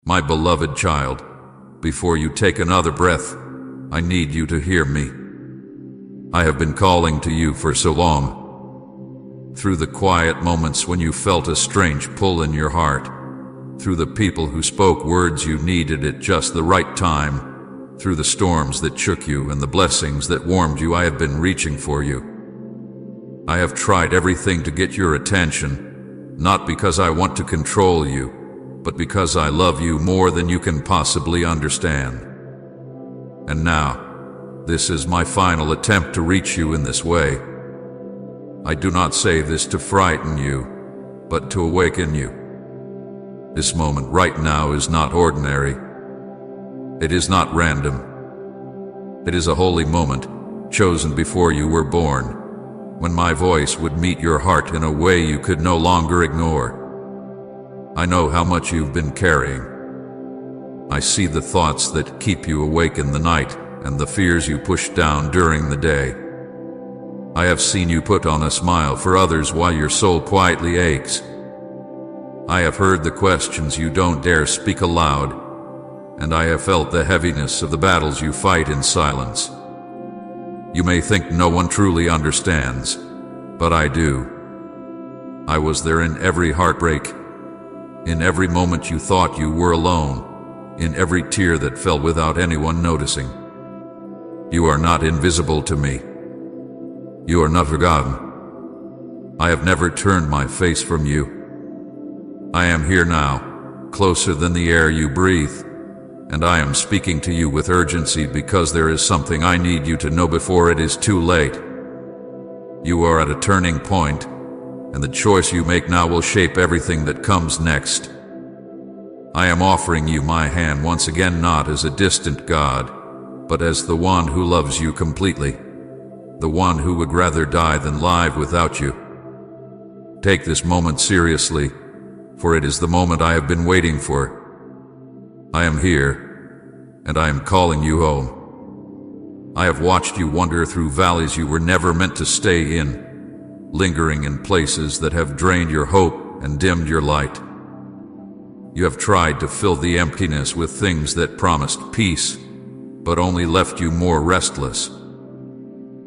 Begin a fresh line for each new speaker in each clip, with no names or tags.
My beloved child, before you take another breath, I need you to hear me. I have been calling to you for so long. Through the quiet moments when you felt a strange pull in your heart, through the people who spoke words you needed at just the right time, through the storms that shook you and the blessings that warmed you, I have been reaching for you. I have tried everything to get your attention, not because I want to control you, but because I love you more than you can possibly understand. And now, this is my final attempt to reach you in this way. I do not say this to frighten you, but to awaken you. This moment right now is not ordinary. It is not random. It is a holy moment, chosen before you were born, when my voice would meet your heart in a way you could no longer ignore. I know how much you've been carrying. I see the thoughts that keep you awake in the night and the fears you push down during the day. I have seen you put on a smile for others while your soul quietly aches. I have heard the questions you don't dare speak aloud, and I have felt the heaviness of the battles you fight in silence. You may think no one truly understands, but I do. I was there in every heartbreak, in every moment you thought you were alone, in every tear that fell without anyone noticing. You are not invisible to me. You are not forgotten. I have never turned my face from you. I am here now, closer than the air you breathe, and I am speaking to you with urgency because there is something I need you to know before it is too late. You are at a turning point, and the choice you make now will shape everything that comes next. I am offering you my hand once again, not as a distant God, but as the one who loves you completely, the one who would rather die than live without you. Take this moment seriously, for it is the moment I have been waiting for. I am here, and I am calling you home. I have watched you wander through valleys you were never meant to stay in, lingering in places that have drained your hope and dimmed your light. You have tried to fill the emptiness with things that promised peace, but only left you more restless.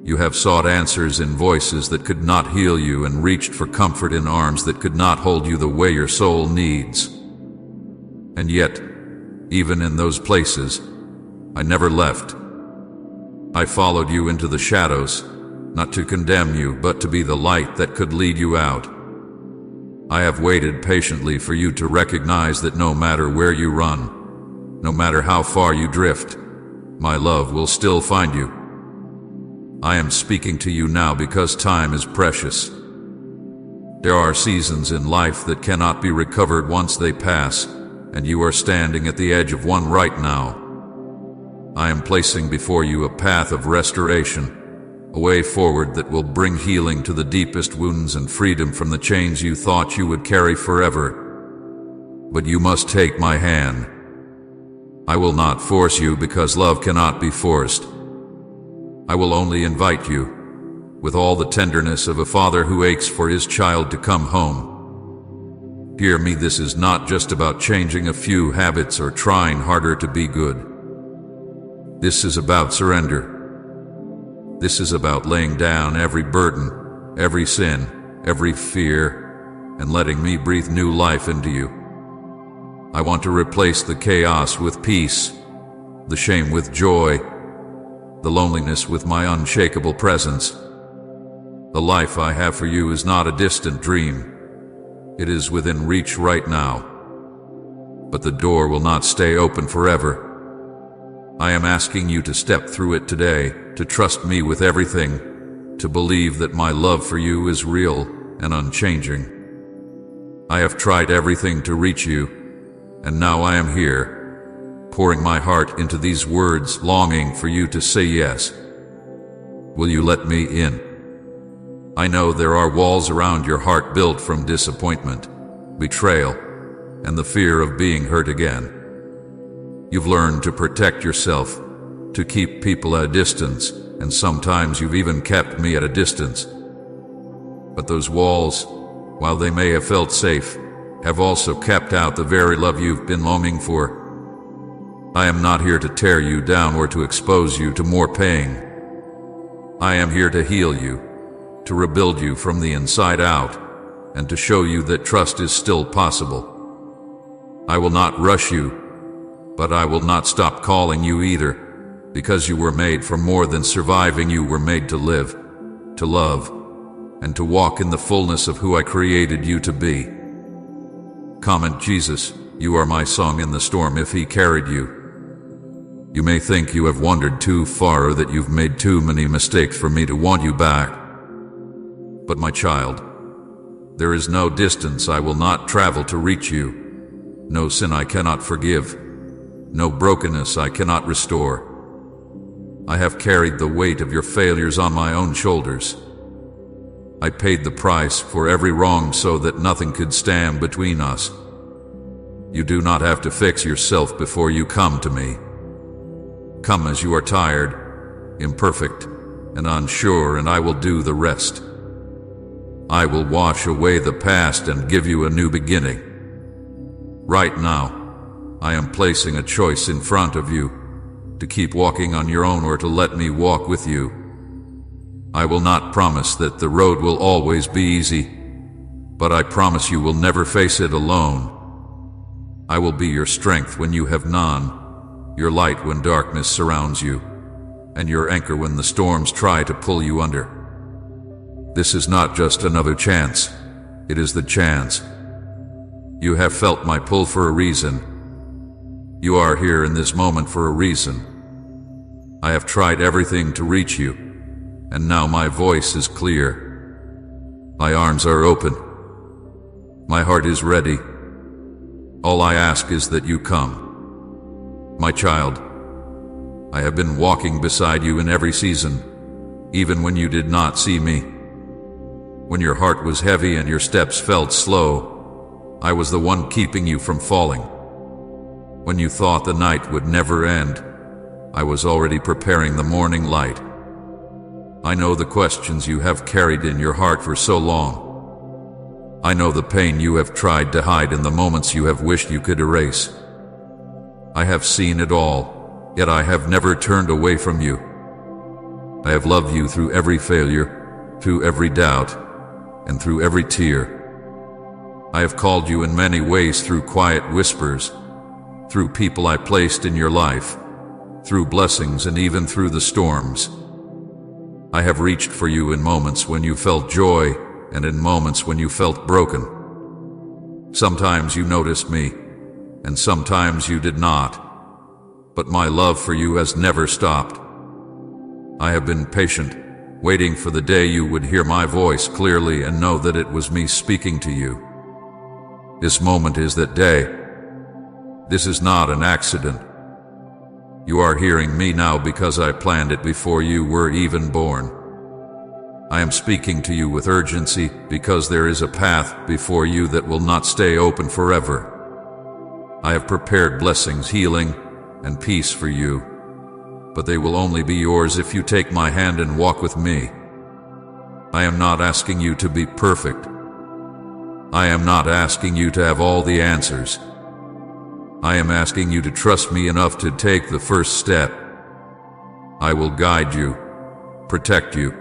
You have sought answers in voices that could not heal you and reached for comfort in arms that could not hold you the way your soul needs. And yet, even in those places, I never left. I followed you into the shadows, not to condemn you, but to be the light that could lead you out. I have waited patiently for you to recognize that no matter where you run, no matter how far you drift, my love will still find you. I am speaking to you now because time is precious. There are seasons in life that cannot be recovered once they pass, and you are standing at the edge of one right now. I am placing before you a path of restoration, a way forward that will bring healing to the deepest wounds and freedom from the chains you thought you would carry forever. But you must take my hand. I will not force you because love cannot be forced. I will only invite you, with all the tenderness of a father who aches for his child to come home. Hear me, this is not just about changing a few habits or trying harder to be good. This is about surrender. This is about laying down every burden, every sin, every fear, and letting me breathe new life into you. I want to replace the chaos with peace, the shame with joy, the loneliness with my unshakable presence. The life I have for you is not a distant dream. It is within reach right now. But the door will not stay open forever. I am asking you to step through it today, to trust me with everything, to believe that my love for you is real and unchanging. I have tried everything to reach you, and now I am here, pouring my heart into these words, longing for you to say yes. Will you let me in? I know there are walls around your heart built from disappointment, betrayal, and the fear of being hurt again. You've learned to protect yourself, to keep people at a distance, and sometimes you've even kept me at a distance. But those walls, while they may have felt safe, have also kept out the very love you've been longing for. I am not here to tear you down or to expose you to more pain. I am here to heal you, to rebuild you from the inside out, and to show you that trust is still possible. I will not rush you, but I will not stop calling you either, because you were made for more than surviving. You were made to live, to love, and to walk in the fullness of who I created you to be. Comment Jesus, you are my song in the storm if he carried you. You may think you have wandered too far or that you've made too many mistakes for me to want you back. But my child, there is no distance I will not travel to reach you, no sin I cannot forgive, no brokenness I cannot restore. I have carried the weight of your failures on my own shoulders. I paid the price for every wrong so that nothing could stand between us. You do not have to fix yourself before you come to me. Come as you are tired, imperfect, and unsure, and I will do the rest. I will wash away the past and give you a new beginning. Right now, I am placing a choice in front of you, to keep walking on your own or to let me walk with you. I will not promise that the road will always be easy, but I promise you will never face it alone. I will be your strength when you have none, your light when darkness surrounds you, and your anchor when the storms try to pull you under. This is not just another chance, it is the chance. You have felt my pull for a reason. You are here in this moment for a reason. I have tried everything to reach you, and now my voice is clear. My arms are open. My heart is ready. All I ask is that you come. My child, I have been walking beside you in every season, even when you did not see me. When your heart was heavy and your steps felt slow, I was the one keeping you from falling. When you thought the night would never end, I was already preparing the morning light. I know the questions you have carried in your heart for so long. I know the pain you have tried to hide in the moments you have wished you could erase. I have seen it all, yet I have never turned away from you. I have loved you through every failure, through every doubt, and through every tear. I have called you in many ways through quiet whispers, through people I placed in your life, through blessings and even through the storms. I have reached for you in moments when you felt joy and in moments when you felt broken. Sometimes you noticed me, and sometimes you did not, but my love for you has never stopped. I have been patient, waiting for the day you would hear my voice clearly and know that it was me speaking to you. This moment is that day. This is not an accident. You are hearing me now because I planned it before you were even born. I am speaking to you with urgency because there is a path before you that will not stay open forever. I have prepared blessings, healing, and peace for you, but they will only be yours if you take my hand and walk with me. I am not asking you to be perfect. I am not asking you to have all the answers. I am asking you to trust me enough to take the first step. I will guide you, protect you,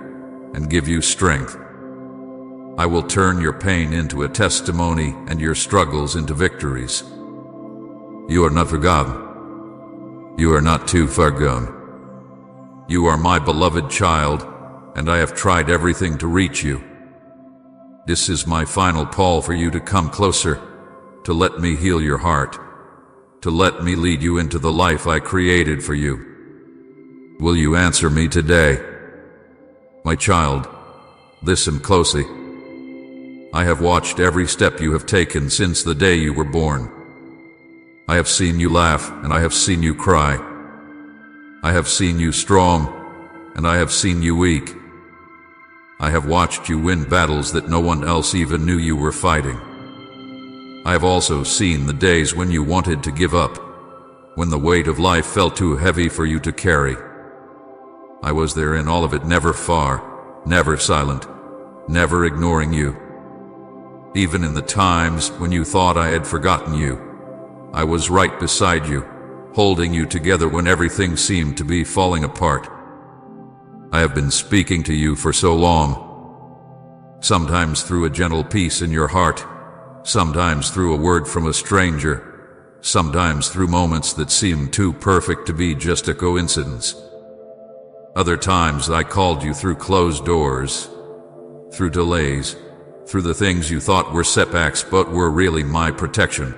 and give you strength. I will turn your pain into a testimony and your struggles into victories. You are not forgotten. You are not too far gone. You are my beloved child, and I have tried everything to reach you. This is my final call for you to come closer, to let me heal your heart, to let me lead you into the life I created for you. Will you answer me today? My child, listen closely. I have watched every step you have taken since the day you were born. I have seen you laugh, and I have seen you cry. I have seen you strong, and I have seen you weak. I have watched you win battles that no one else even knew you were fighting. I have also seen the days when you wanted to give up, when the weight of life felt too heavy for you to carry. I was there in all of it, never far, never silent, never ignoring you. Even in the times when you thought I had forgotten you, I was right beside you, holding you together when everything seemed to be falling apart. I have been speaking to you for so long, sometimes through a gentle peace in your heart, sometimes through a word from a stranger, sometimes through moments that seemed too perfect to be just a coincidence. Other times I called you through closed doors, through delays, through the things you thought were setbacks but were really my protection.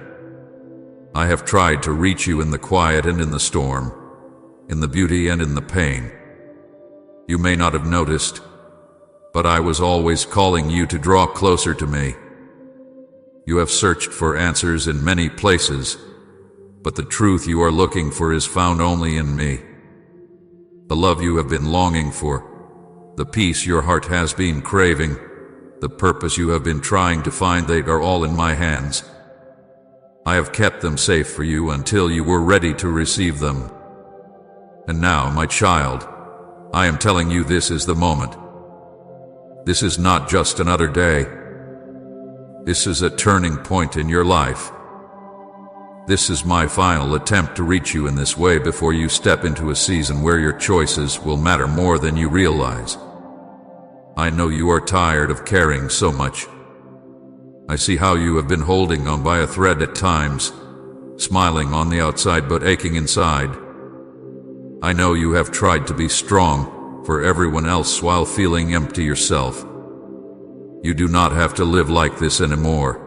I have tried to reach you in the quiet and in the storm, in the beauty and in the pain. You may not have noticed, but I was always calling you to draw closer to me. You have searched for answers in many places, but the truth you are looking for is found only in me. The love you have been longing for, the peace your heart has been craving, the purpose you have been trying to find, they are all in my hands. I have kept them safe for you until you were ready to receive them. And now, my child, I am telling you this is the moment. This is not just another day. This is a turning point in your life. This is my final attempt to reach you in this way before you step into a season where your choices will matter more than you realize. I know you are tired of caring so much. I see how you have been holding on by a thread at times, smiling on the outside but aching inside. I know you have tried to be strong for everyone else while feeling empty yourself. You do not have to live like this anymore.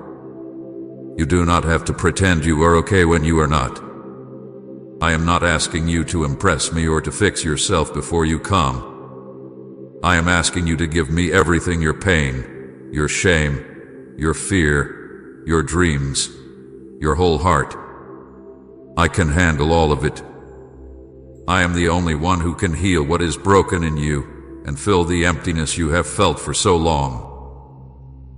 You do not have to pretend you are okay when you are not. I am not asking you to impress me or to fix yourself before you come. I am asking you to give me everything: your pain, your shame, your fear, your dreams, your whole heart. I can handle all of it. I am the only one who can heal what is broken in you and fill the emptiness you have felt for so long.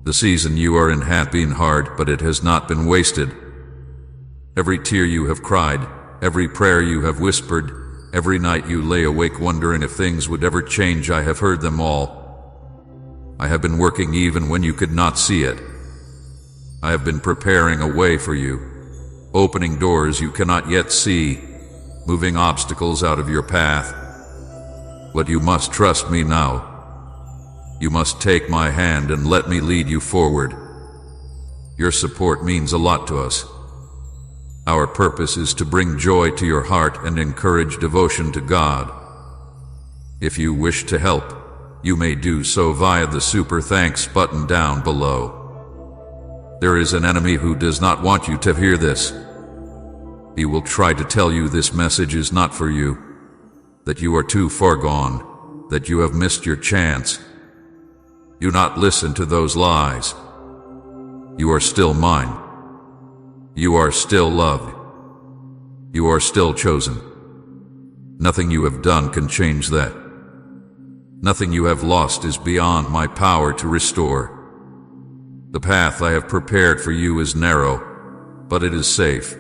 The season you are in has been hard, but it has not been wasted. Every tear you have cried, every prayer you have whispered, every night you lay awake wondering if things would ever change, I have heard them all. I have been working even when you could not see it. I have been preparing a way for you, opening doors you cannot yet see, moving obstacles out of your path. But you must trust me now. You must take my hand and let me lead you forward. Your support means a lot to us. Our purpose is to bring joy to your heart and encourage devotion to God. If you wish to help, you may do so via the Super Thanks button down below. There is an enemy who does not want you to hear this. He will try to tell you this message is not for you, that you are too far gone, that you have missed your chance. Do not listen to those lies. You are still mine. You are still loved. You are still chosen. Nothing you have done can change that. Nothing you have lost is beyond my power to restore. The path I have prepared for you is narrow, but it is safe.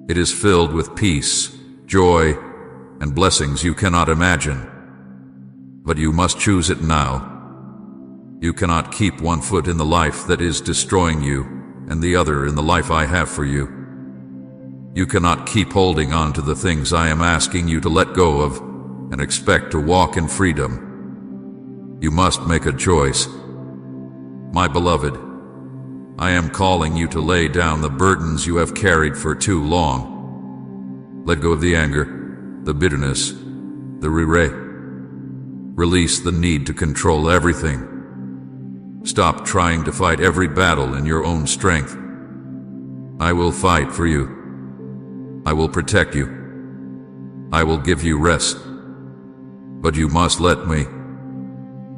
It is filled with peace, joy, and blessings you cannot imagine. But you must choose it now. You cannot keep one foot in the life that is destroying you and the other in the life I have for you. You cannot keep holding on to the things I am asking you to let go of and expect to walk in freedom. You must make a choice. My beloved, I am calling you to lay down the burdens you have carried for too long. Let go of the anger, the bitterness, the regret. Release the need to control everything. Stop trying to fight every battle in your own strength. I will fight for you. I will protect you. I will give you rest. But you must let me.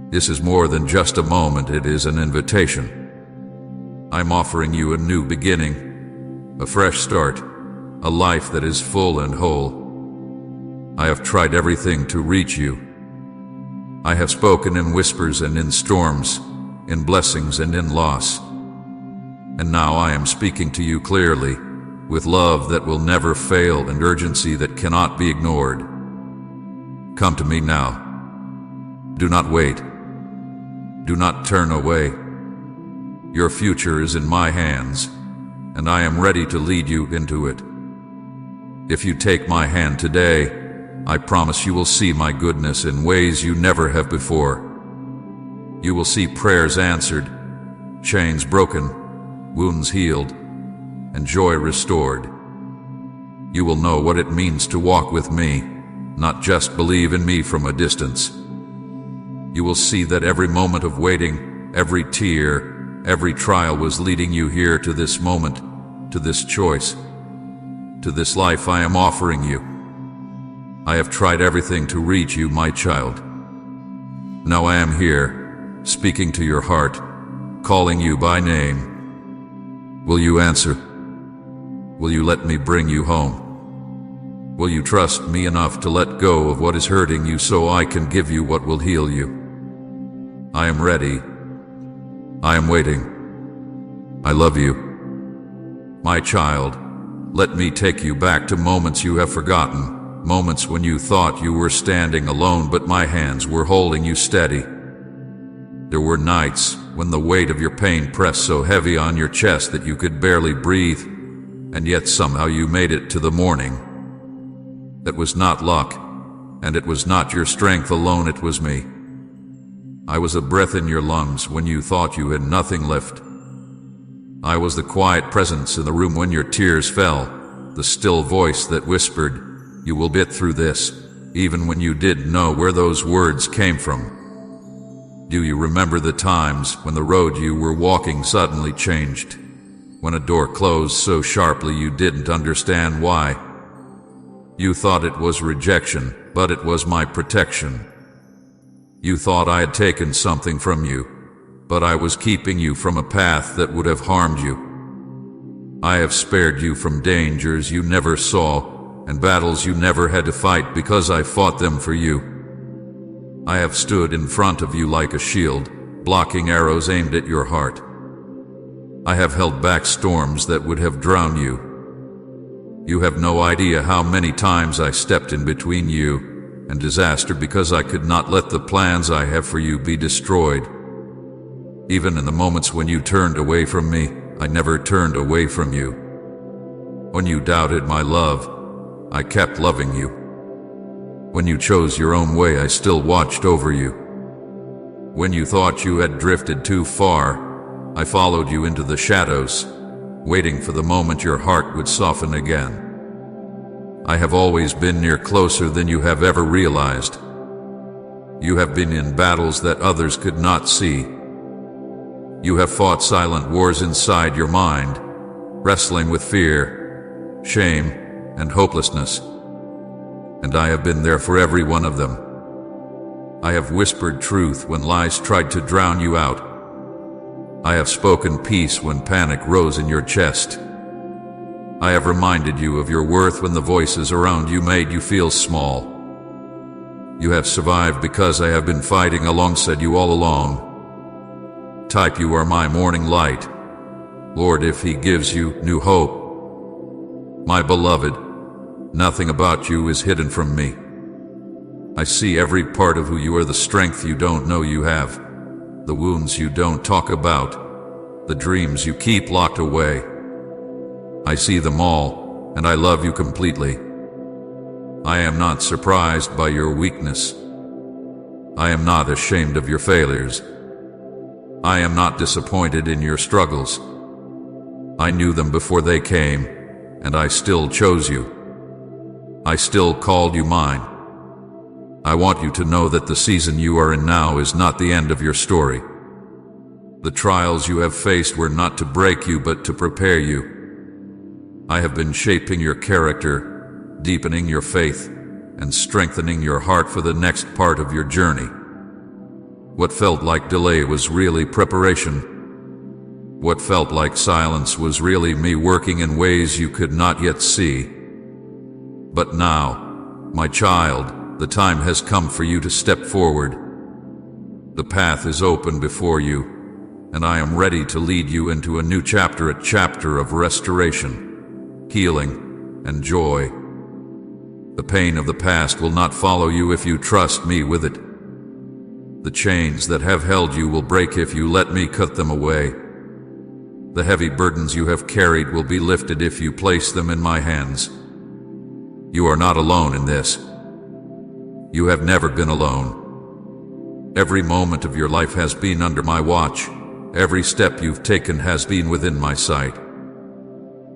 This is more than just a moment, it is an invitation. I'm offering you a new beginning, a fresh start, a life that is full and whole. I have tried everything to reach you. I have spoken in whispers and in storms, in blessings and in loss. And now I am speaking to you clearly, with love that will never fail and urgency that cannot be ignored. Come to me now. Do not wait. Do not turn away. Your future is in my hands, and I am ready to lead you into it. If you take my hand today, I promise you will see my goodness in ways you never have before. You will see prayers answered, chains broken, wounds healed, and joy restored. You will know what it means to walk with me, not just believe in me from a distance. You will see that every moment of waiting, every tear, every trial was leading you here to this moment, to this choice, to this life I am offering you. I have tried everything to reach you, my child. Now I am here, speaking to your heart, calling you by name. Will you answer? Will you let me bring you home? Will you trust me enough to let go of what is hurting you so I can give you what will heal you? I am ready. I am waiting. I love you. My child, let me take you back to moments you have forgotten, moments when you thought you were standing alone but my hands were holding you steady. There were nights when the weight of your pain pressed so heavy on your chest that you could barely breathe, and yet somehow you made it to the morning. That was not luck, and it was not your strength alone, it was me. I was a breath in your lungs when you thought you had nothing left. I was the quiet presence in the room when your tears fell, the still voice that whispered, "You will get through this," even when you didn't know where those words came from. Do you remember the times when the road you were walking suddenly changed? When a door closed so sharply you didn't understand why? You thought it was rejection, but it was my protection. You thought I had taken something from you, but I was keeping you from a path that would have harmed you. I have spared you from dangers you never saw and battles you never had to fight because I fought them for you. I have stood in front of you like a shield, blocking arrows aimed at your heart. I have held back storms that would have drowned you. You have no idea how many times I stepped in between you and disaster because I could not let the plans I have for you be destroyed. Even in the moments when you turned away from me, I never turned away from you. When you doubted my love, I kept loving you. When you chose your own way, I still watched over you. When you thought you had drifted too far, I followed you into the shadows, waiting for the moment your heart would soften again. I have always been near, closer than you have ever realized. You have been in battles that others could not see. You have fought silent wars inside your mind, wrestling with fear, shame, and hopelessness. And I have been there for every one of them. I have whispered truth when lies tried to drown you out. I have spoken peace when panic rose in your chest. I have reminded you of your worth when the voices around you made you feel small. You have survived because I have been fighting alongside you all along. Type, you are my morning light. Lord, if He gives you new hope. My beloved, nothing about you is hidden from me. I see every part of who you are, the strength you don't know you have, the wounds you don't talk about, the dreams you keep locked away. I see them all, and I love you completely. I am not surprised by your weakness. I am not ashamed of your failures. I am not disappointed in your struggles. I knew them before they came, and I still chose you. I still called you mine. I want you to know that the season you are in now is not the end of your story. The trials you have faced were not to break you, but to prepare you. I have been shaping your character, deepening your faith, and strengthening your heart for the next part of your journey. What felt like delay was really preparation. What felt like silence was really me working in ways you could not yet see. But now, my child, the time has come for you to step forward. The path is open before you, and I am ready to lead you into a new chapter, a chapter of restoration, healing, and joy. The pain of the past will not follow you if you trust me with it. The chains that have held you will break if you let me cut them away. The heavy burdens you have carried will be lifted if you place them in my hands. You are not alone in this. You have never been alone. Every moment of your life has been under my watch. Every step you've taken has been within my sight.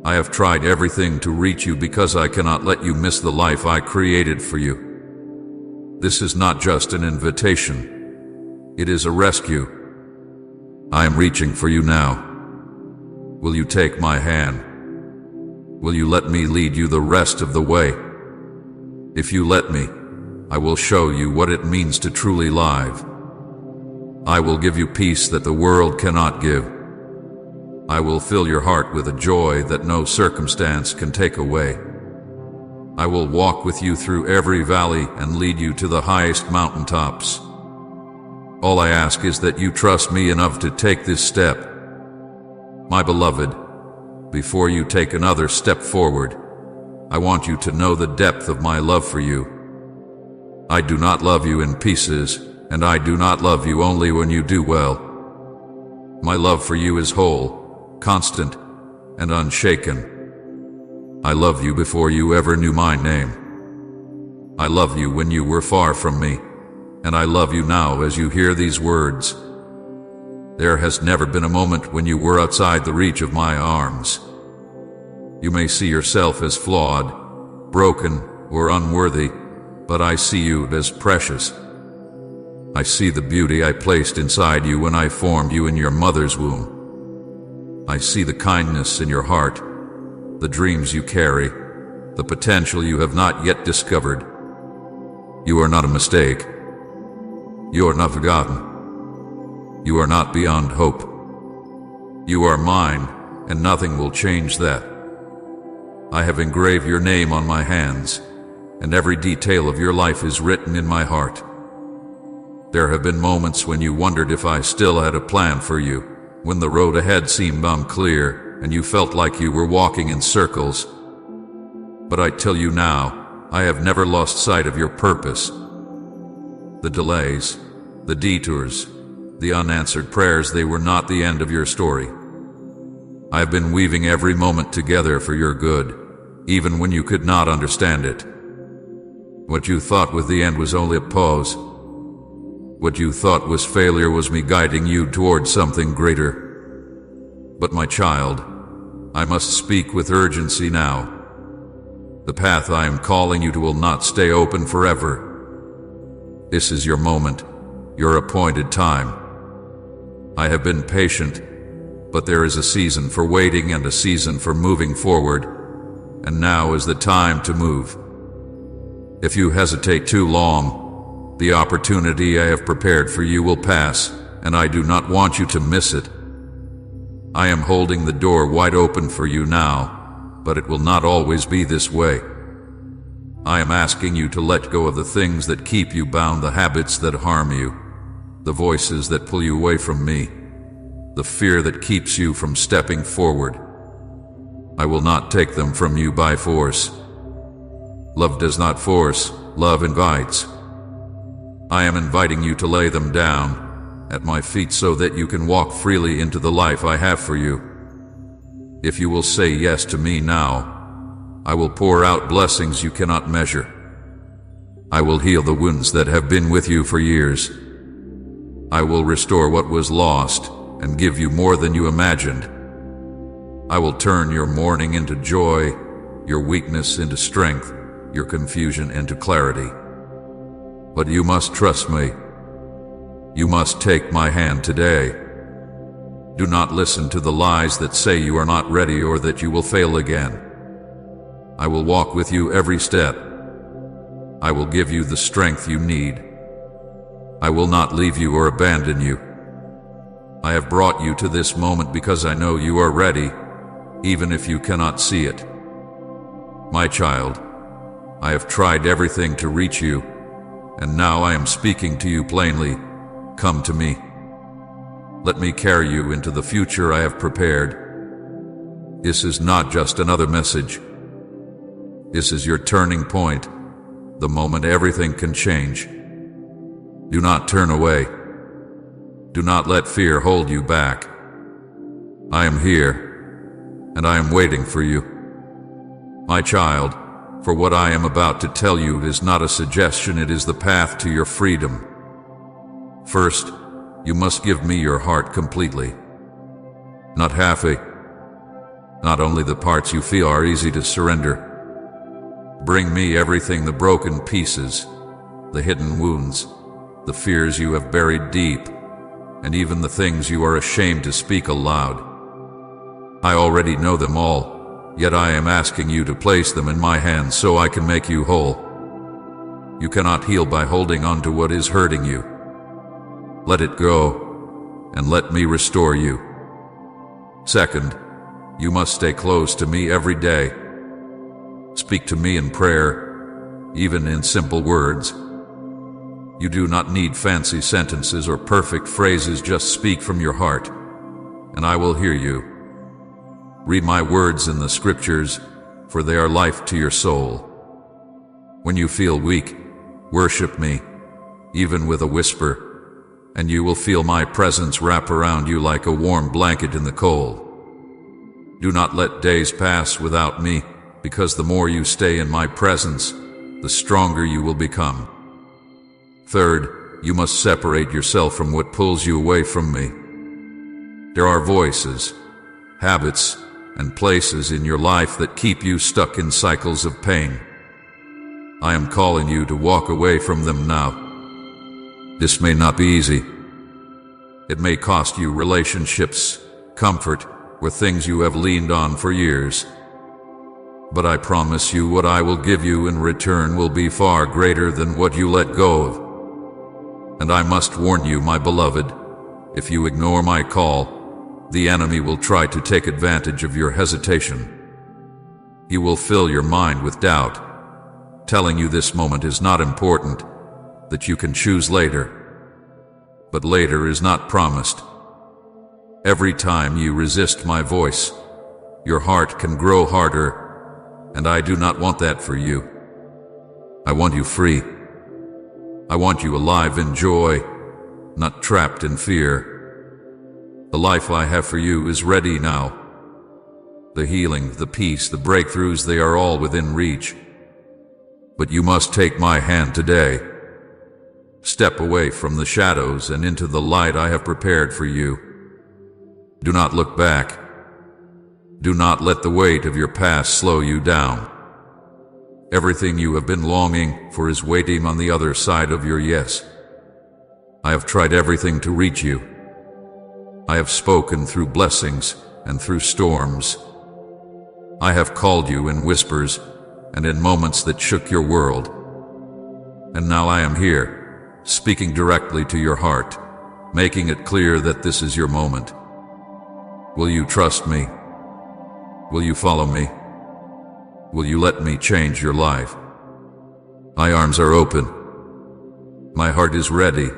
I have tried everything to reach you because I cannot let you miss the life I created for you. This is not just an invitation. It is a rescue. I am reaching for you now. Will you take my hand? Will you let me lead you the rest of the way? If you let me, I will show you what it means to truly live. I will give you peace that the world cannot give. I will fill your heart with a joy that no circumstance can take away. I will walk with you through every valley and lead you to the highest mountaintops. All I ask is that you trust me enough to take this step. My beloved, before you take another step forward, I want you to know the depth of my love for you. I do not love you in pieces, and I do not love you only when you do well. My love for you is whole, constant, and unshaken. I love you before you ever knew my name. I love you when you were far from me, and I love you now as you hear these words. There has never been a moment when you were outside the reach of my arms. You may see yourself as flawed, broken, or unworthy, but I see you as precious. I see the beauty I placed inside you when I formed you in your mother's womb. I see the kindness in your heart, the dreams you carry, the potential you have not yet discovered. You are not a mistake. You are not forgotten. You are not beyond hope. You are mine, and nothing will change that. I have engraved your name on my hands, and every detail of your life is written in my heart. There have been moments when you wondered if I still had a plan for you, when the road ahead seemed unclear, and you felt like you were walking in circles. But I tell you now, I have never lost sight of your purpose. The delays, the detours, the unanswered prayers, they were not the end of your story. I have been weaving every moment together for your good, even when you could not understand it. What you thought was the end was only a pause. What you thought was failure was me guiding you towards something greater. But my child, I must speak with urgency now. The path I am calling you to will not stay open forever. This is your moment, your appointed time. I have been patient, but there is a season for waiting and a season for moving forward, and now is the time to move. If you hesitate too long, the opportunity I have prepared for you will pass, and I do not want you to miss it. I am holding the door wide open for you now, but it will not always be this way. I am asking you to let go of the things that keep you bound, the habits that harm you, the voices that pull you away from me, the fear that keeps you from stepping forward. I will not take them from you by force. Love does not force, love invites. I am inviting you to lay them down at my feet so that you can walk freely into the life I have for you. If you will say yes to me now, I will pour out blessings you cannot measure. I will heal the wounds that have been with you for years. I will restore what was lost and give you more than you imagined. I will turn your mourning into joy, your weakness into strength, your confusion into clarity. But you must trust me. You must take my hand today. Do not listen to the lies that say you are not ready or that you will fail again. I will walk with you every step. I will give you the strength you need. I will not leave you or abandon you. I have brought you to this moment because I know you are ready, even if you cannot see it. My child, I have tried everything to reach you, and now I am speaking to you plainly. Come to me. Let me carry you into the future I have prepared. This is not just another message. This is your turning point, the moment everything can change. Do not turn away. Do not let fear hold you back. I am here, and I am waiting for you. My child, for what I am about to tell you is not a suggestion, it is the path to your freedom. First, you must give me your heart completely. Not halfway. Not only the parts you feel are easy to surrender. Bring me everything, the broken pieces, the hidden wounds, the fears you have buried deep, and even the things you are ashamed to speak aloud. I already know them all, yet I am asking you to place them in my hands so I can make you whole. You cannot heal by holding on to what is hurting you. Let it go, and let me restore you. Second, you must stay close to me every day. Speak to me in prayer, even in simple words. You do not need fancy sentences or perfect phrases, just speak from your heart, and I will hear you. Read my words in the scriptures, for they are life to your soul. When you feel weak, worship me, even with a whisper, and you will feel my presence wrap around you like a warm blanket in the cold. Do not let days pass without me, because the more you stay in my presence, the stronger you will become. Third, you must separate yourself from what pulls you away from me. There are voices, habits, and places in your life that keep you stuck in cycles of pain. I am calling you to walk away from them now. This may not be easy. It may cost you relationships, comfort, or things you have leaned on for years. But I promise you what I will give you in return will be far greater than what you let go of. And I must warn you, my beloved, if you ignore my call, the enemy will try to take advantage of your hesitation. He will fill your mind with doubt, telling you this moment is not important, that you can choose later. But later is not promised. Every time you resist my voice, your heart can grow harder, and I do not want that for you. I want you free. I want you alive in joy, not trapped in fear. The life I have for you is ready now. The healing, the peace, the breakthroughs, they are all within reach. But you must take my hand today. Step away from the shadows and into the light I have prepared for you. Do not look back. Do not let the weight of your past slow you down. Everything you have been longing for is waiting on the other side of your yes. I have tried everything to reach you. I have spoken through blessings and through storms. I have called you in whispers and in moments that shook your world. And now I am here, speaking directly to your heart, making it clear that this is your moment. Will you trust me? Will you follow me? Will you let me change your life? My arms are open. My heart is ready.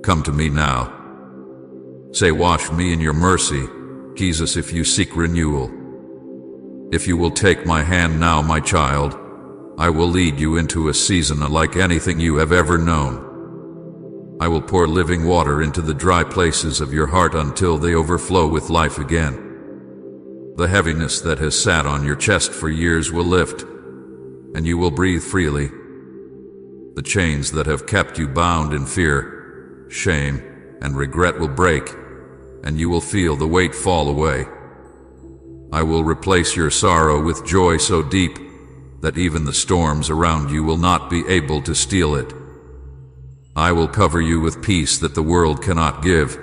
Come to me now. Say, wash me in your mercy, Jesus, if you seek renewal. If you will take my hand now, my child, I will lead you into a season unlike anything you have ever known. I will pour living water into the dry places of your heart until they overflow with life again. The heaviness that has sat on your chest for years will lift, and you will breathe freely. The chains that have kept you bound in fear, shame, and regret will break, and you will feel the weight fall away. I will replace your sorrow with joy so deep that even the storms around you will not be able to steal it. I will cover you with peace that the world cannot give,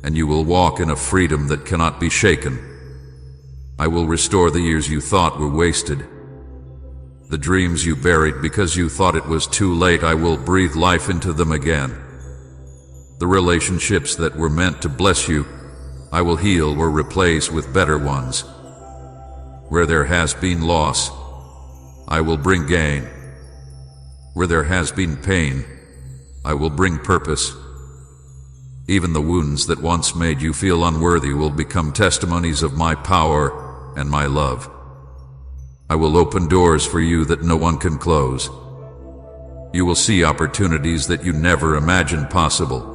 and you will walk in a freedom that cannot be shaken. I will restore the years you thought were wasted. The dreams you buried because you thought it was too late, I will breathe life into them again. The relationships that were meant to bless you, I will heal or replace with better ones. Where there has been loss, I will bring gain. Where there has been pain, I will bring purpose. Even the wounds that once made you feel unworthy will become testimonies of my power and my love. I will open doors for you that no one can close. You will see opportunities that you never imagined possible.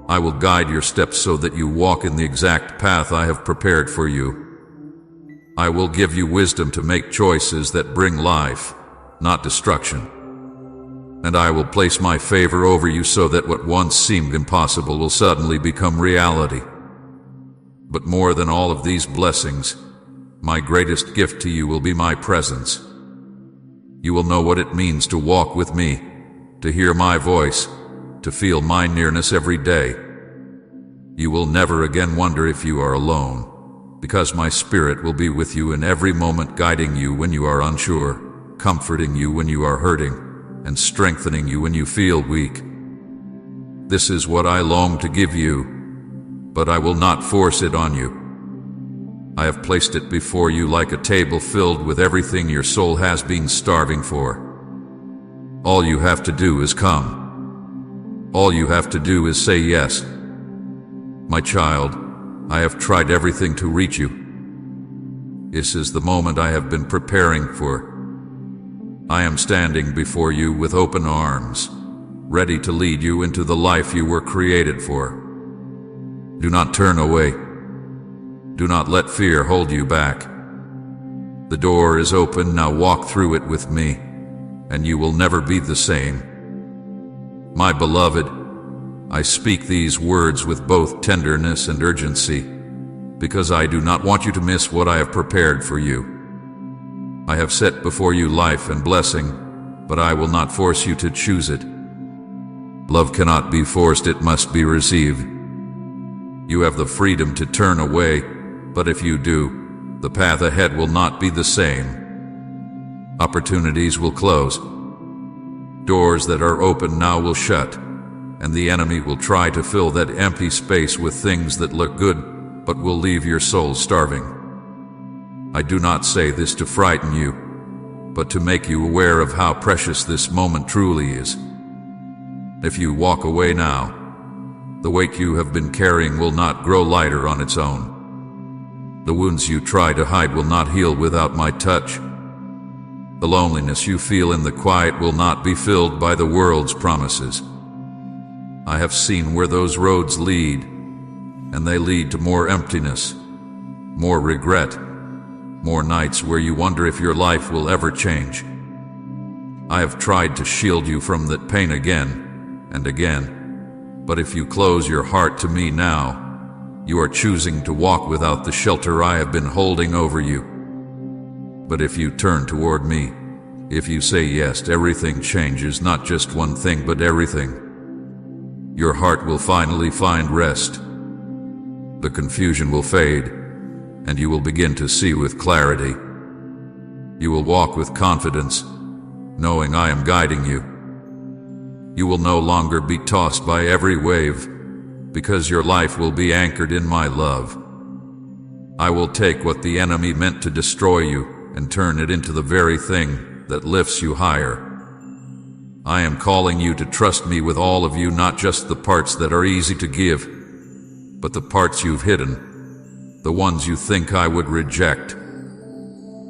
I will guide your steps so that you walk in the exact path I have prepared for you. I will give you wisdom to make choices that bring life, not destruction. And I will place my favor over you so that what once seemed impossible will suddenly become reality. But more than all of these blessings, my greatest gift to you will be my presence. You will know what it means to walk with me, to hear my voice, to feel my nearness every day. You will never again wonder if you are alone, because my spirit will be with you in every moment, guiding you when you are unsure, comforting you when you are hurting, and strengthening you when you feel weak. This is what I long to give you, but I will not force it on you. I have placed it before you like a table filled with everything your soul has been starving for. All you have to do is come. All you have to do is say yes. My child, I have tried everything to reach you. This is the moment I have been preparing for. I am standing before you with open arms, ready to lead you into the life you were created for. Do not turn away. Do not let fear hold you back. The door is open, now walk through it with me, and you will never be the same. My beloved, I speak these words with both tenderness and urgency, because I do not want you to miss what I have prepared for you. I have set before you life and blessing, but I will not force you to choose it. Love cannot be forced, it must be received. You have the freedom to turn away, but if you do, the path ahead will not be the same. Opportunities will close. Doors that are open now will shut, and the enemy will try to fill that empty space with things that look good, but will leave your soul starving. I do not say this to frighten you, but to make you aware of how precious this moment truly is. If you walk away now, the weight you have been carrying will not grow lighter on its own. The wounds you try to hide will not heal without my touch. The loneliness you feel in the quiet will not be filled by the world's promises. I have seen where those roads lead, and they lead to more emptiness, more regret, more nights where you wonder if your life will ever change. I have tried to shield you from that pain again and again, but if you close your heart to me now, you are choosing to walk without the shelter I have been holding over you. But if you turn toward me, if you say yes, everything changes, not just one thing, but everything. Your heart will finally find rest. The confusion will fade, and you will begin to see with clarity. You will walk with confidence, knowing I am guiding you. You will no longer be tossed by every wave, because your life will be anchored in my love. I will take what the enemy meant to destroy you and turn it into the very thing that lifts you higher. I am calling you to trust me with all of you, not just the parts that are easy to give, but the parts you've hidden, the ones you think I would reject.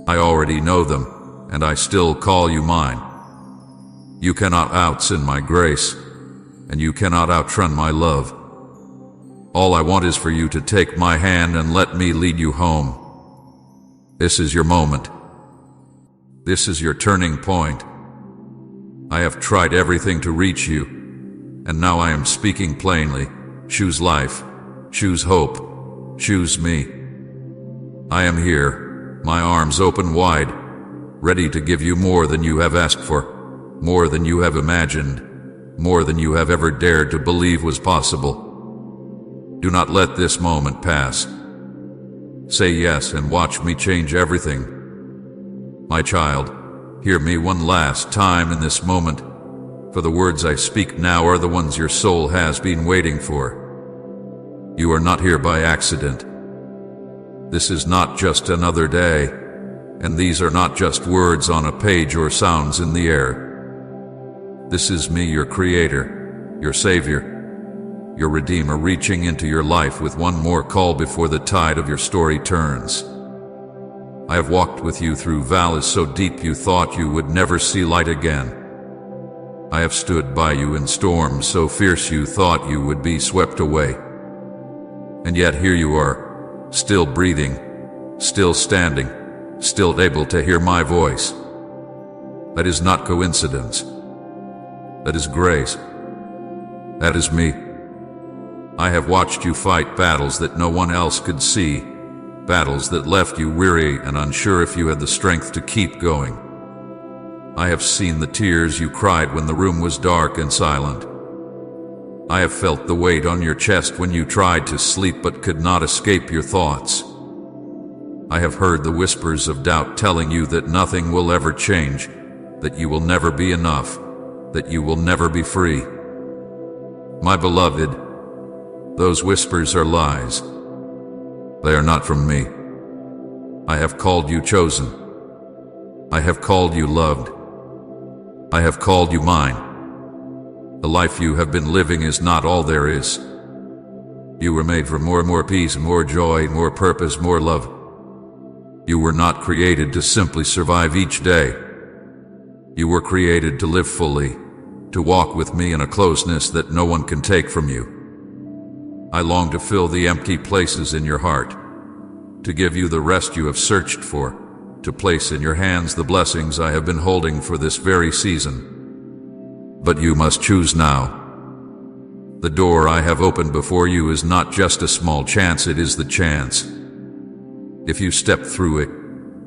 I already know them, and I still call you mine. You cannot outsin my grace, and you cannot outrun my love. All I want is for you to take my hand and let me lead you home. This is your moment. This is your turning point. I have tried everything to reach you, and now I am speaking plainly. Choose life. Choose hope. Choose me. I am here, my arms open wide, ready to give you more than you have asked for, more than you have imagined, more than you have ever dared to believe was possible. Do not let this moment pass. Say yes and watch me change everything. My child, hear me one last time in this moment, for the words I speak now are the ones your soul has been waiting for. You are not here by accident. This is not just another day, and these are not just words on a page or sounds in the air. This is me, your Creator, your Savior, your Redeemer, reaching into your life with one more call before the tide of your story turns. I have walked with you through valleys so deep you thought you would never see light again. I have stood by you in storms so fierce you thought you would be swept away. And yet here you are, still breathing, still standing, still able to hear my voice. That is not coincidence. That is grace. That is me. I have watched you fight battles that no one else could see, battles that left you weary and unsure if you had the strength to keep going. I have seen the tears you cried when the room was dark and silent. I have felt the weight on your chest when you tried to sleep but could not escape your thoughts. I have heard the whispers of doubt telling you that nothing will ever change, that you will never be enough, that you will never be free. My beloved, those whispers are lies. They are not from me. I have called you chosen. I have called you loved. I have called you mine. The life you have been living is not all there is. You were made for more peace, more joy, more purpose, more love. You were not created to simply survive each day. You were created to live fully, to walk with me in a closeness that no one can take from you. I long to fill the empty places in your heart, to give you the rest you have searched for, to place in your hands the blessings I have been holding for this very season. But you must choose now. The door I have opened before you is not just a small chance, it is the chance. If you step through it,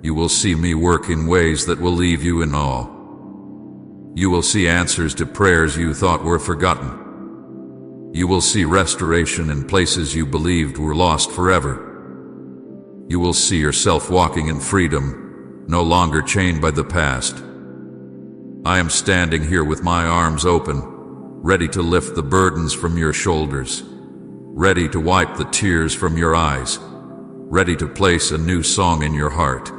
you will see me work in ways that will leave you in awe. You will see answers to prayers you thought were forgotten. You will see restoration in places you believed were lost forever. You will see yourself walking in freedom, no longer chained by the past. I am standing here with my arms open, ready to lift the burdens from your shoulders, ready to wipe the tears from your eyes, ready to place a new song in your heart.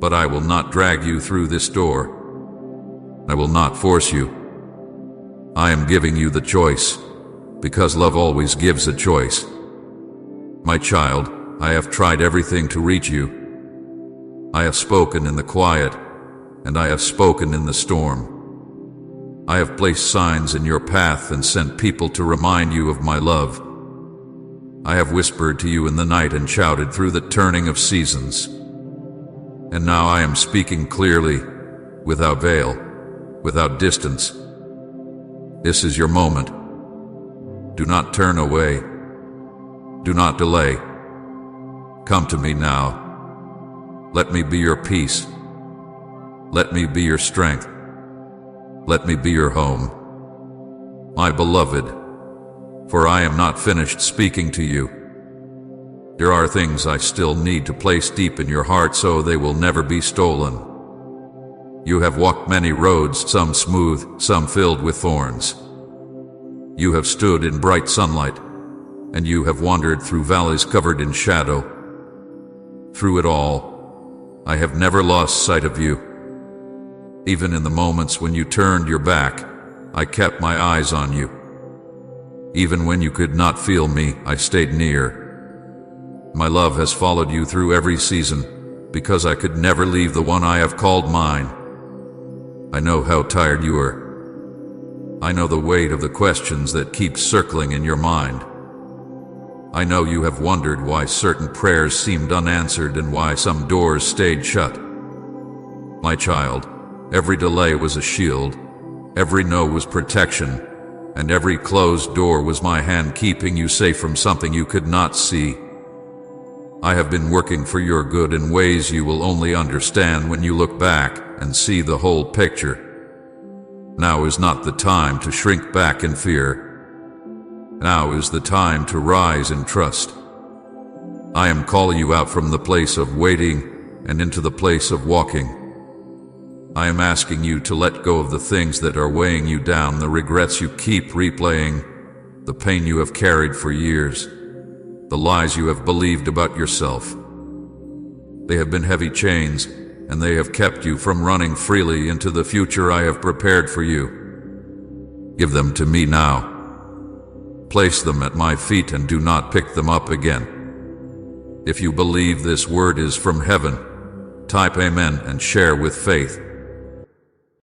But I will not drag you through this door. I will not force you. I am giving you the choice, because love always gives a choice. My child, I have tried everything to reach you. I have spoken in the quiet, and I have spoken in the storm. I have placed signs in your path and sent people to remind you of my love. I have whispered to you in the night and shouted through the turning of seasons. And now I am speaking clearly, without veil, without distance. This is your moment. Do not turn away. Do not delay. Come to me now. Let me be your peace. Let me be your strength. Let me be your home. My beloved, for I am not finished speaking to you. There are things I still need to place deep in your heart so they will never be stolen. You have walked many roads, some smooth, some filled with thorns. You have stood in bright sunlight, and you have wandered through valleys covered in shadow. Through it all, I have never lost sight of you. Even in the moments when you turned your back, I kept my eyes on you. Even when you could not feel me, I stayed near. My love has followed you through every season, because I could never leave the one I have called mine. I know how tired you are. I know the weight of the questions that keep circling in your mind. I know you have wondered why certain prayers seemed unanswered and why some doors stayed shut. My child, every delay was a shield, every no was protection, and every closed door was my hand keeping you safe from something you could not see. I have been working for your good in ways you will only understand when you look back and see the whole picture. Now is not the time to shrink back in fear. Now is the time to rise in trust. I am calling you out from the place of waiting and into the place of walking. I am asking you to let go of the things that are weighing you down, the regrets you keep replaying, the pain you have carried for years, the lies you have believed about yourself. They have been heavy chains, and they have kept you from running freely into the future I have prepared for you. Give them to me now. Place them at my feet and do not pick them up again. If you believe this word is from heaven, type Amen and share with faith.